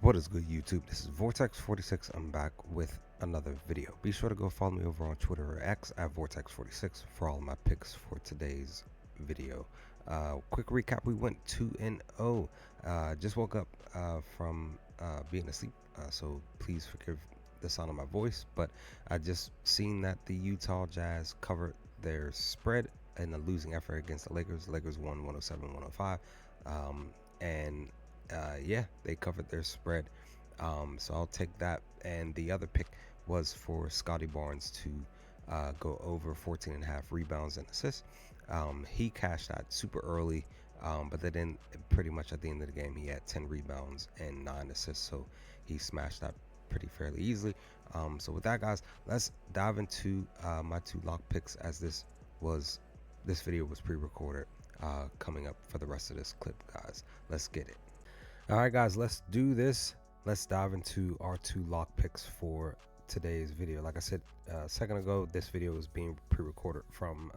What is good, YouTube? This is Vortex46. I'm back with another video. Be sure to go follow me over on Twitter or X at Vortex46 for all of my picks for today's video. Quick recap: we went 2-0. Just woke up from being asleep, so please forgive the sound of my voice. But I just seen that the Utah Jazz covered their spread in a losing effort against the Lakers. The Lakers won 107-105, and yeah, they covered their spread. So I'll take that. And the other pick was for Scotty Barnes to go over 14 and a half rebounds and assists. He cashed out super early, but then pretty much at the end of the game, he had 10 rebounds and 9 assists. So he smashed that pretty fairly easily. So with that, guys, let's dive into my two lock picks, as this video was pre-recorded. Coming up for the rest of this clip, guys. Let's get it. All right, guys, let's do this. Let's dive into our two lock picks for today's video. Like I said a second ago, this video is being pre-recorded from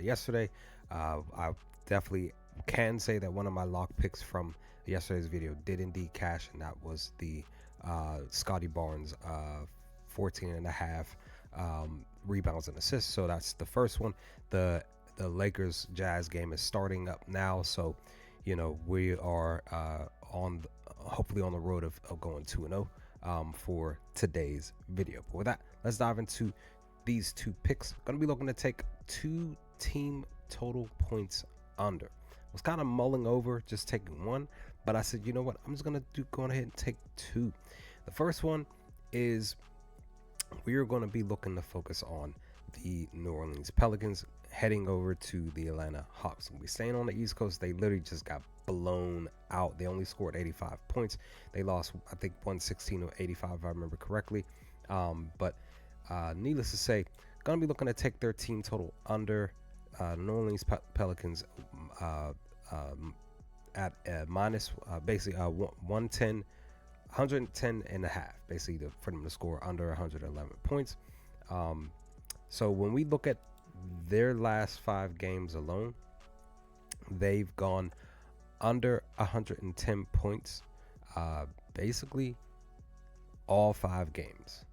yesterday. I definitely can say that one of my lock picks from yesterday's video did indeed cash, and that was the Scotty Barnes 14 and a half rebounds and assists. So that's the first one. The Lakers Jazz game is starting up now, so we are hopefully on the road of going 2-0 for today's video. But with that, let's dive into these two picks. Going to be looking to take 2 team total points under. I was kind of mulling over just taking one, but I said, you know what, I'm just going to go ahead and take 2. The first one is we are going to be looking to focus on the New Orleans Pelicans heading over to the Atlanta Hawks. We're staying on the East Coast. They literally just got blown out. They only scored 85 points. They lost, I think, 116 or 85, if I remember correctly. But needless to say, going to be looking to take their team total under. The New Orleans Pelicans at minus, basically 110 and a half, basically for them to score under 111 points. So when we look at their last 5 games alone, they've gone under 110 points basically all 5 games.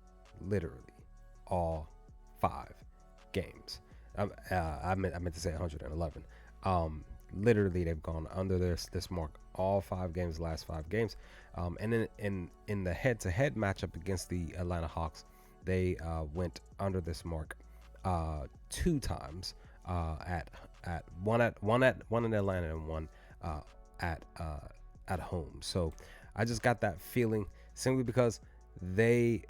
Literally all 5 games. I meant to say 111. Literally they've gone under this mark all 5 games, last 5 games. And then in the head-to-head matchup against the Atlanta Hawks, they went under this mark 2 times, at one in Atlanta and one at home. So I just got that feeling simply because they're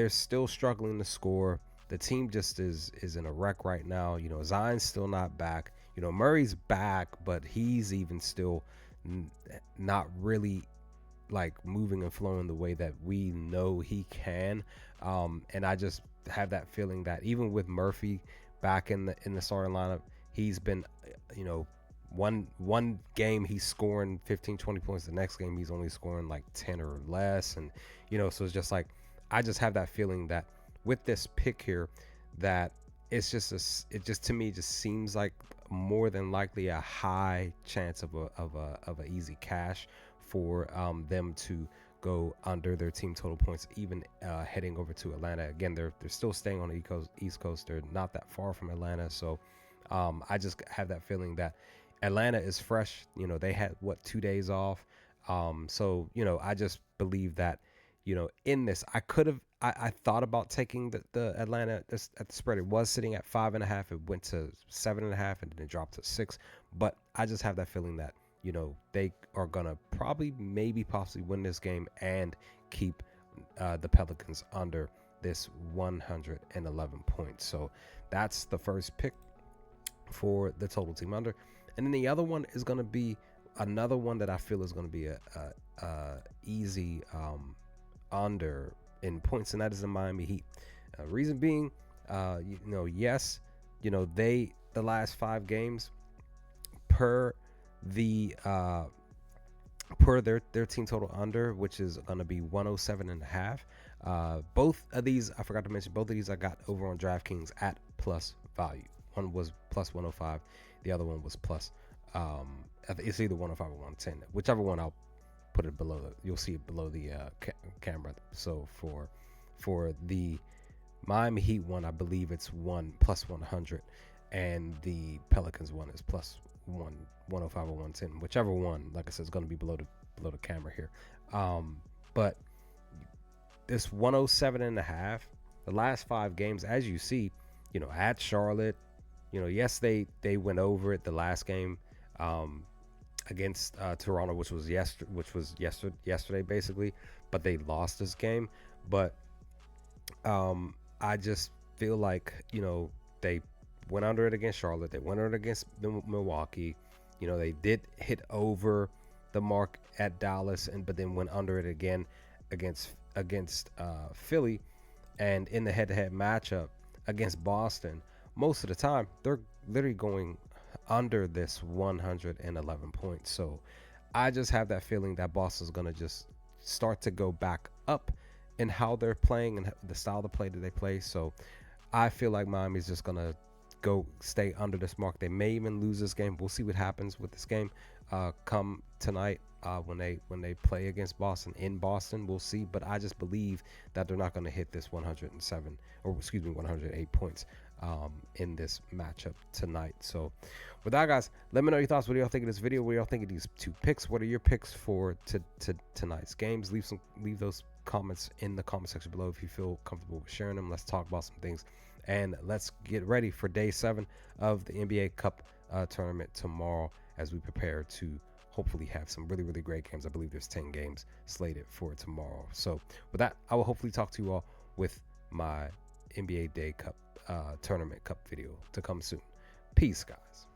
still struggling to score. The team just is in a wreck right now. Zion's still not back. Murray's back, but he's even still not really like moving and flowing the way that we know he can. And I just have that feeling that even with Murphy back in the starting lineup, he's been, one game he's scoring 15-20 points, the next game he's only scoring like 10 or less. And so it's just like, I just have that feeling that with this pick here, that it just to me just seems like more than likely a high chance of a easy cash for them to go under their team total points, even heading over to Atlanta. Again, they're still staying on the East Coast. They're not that far from Atlanta. So I just have that feeling that Atlanta is fresh. They had 2 days off. So I just believe that in this, I thought about taking the Atlanta at the spread. It was sitting at 5.5. It went to 7.5, and then it dropped to 6. But I just have that feeling that they are gonna possibly win this game and keep the Pelicans under this 111 points. So that's the first pick for the total team under. And then the other one is gonna be another one that I feel is gonna be a easy under in points, and that is the Miami Heat. Reason being, yes, the last 5 games per their team total under, which is going to be 107 and a half. Both of these, I forgot to mention, both of these I got over on DraftKings at plus value. One was plus 105, the other one was plus it's either 105 or 110, whichever one I'll put it below. You'll see it below the camera. So for the Miami Heat one, I believe it's plus 100, and the Pelicans one is plus 105 or 110, whichever one. Like I said, is going to be below the camera here. But this 107.5, the last 5 games, as you see, at Charlotte, yes, they went over it the last game against Toronto, which was yesterday basically, but they lost this game. But I just feel like they went under it against Charlotte, they went under it against Milwaukee. They did hit over the mark at Dallas, but then went under it again against Philly, and in the head-to-head matchup against Boston, most of the time they're literally going under this 111 points. So I just have that feeling that Boston's going to just start to go back up in how they're playing and the style of play that they play. So I feel like Miami's just going to stay under this mark. They may even lose this game. We'll see what happens with this game come tonight when they play against Boston in Boston. We'll see, but I just believe that they're not going to hit this 108 points in this matchup tonight. So with that, guys, let me know your thoughts. What do y'all think of this video? What do y'all think of these 2 picks? What are your picks for tonight's games? Leave those comments in the comment section below if you feel comfortable with sharing them. Let's talk about some things, and let's get ready for day 7 of the NBA Cup tournament tomorrow, as we prepare to hopefully have some really, really great games. I believe there's 10 games slated for tomorrow. So with that, I will hopefully talk to you all with my NBA Day Cup tournament cup video to come soon. Peace, guys.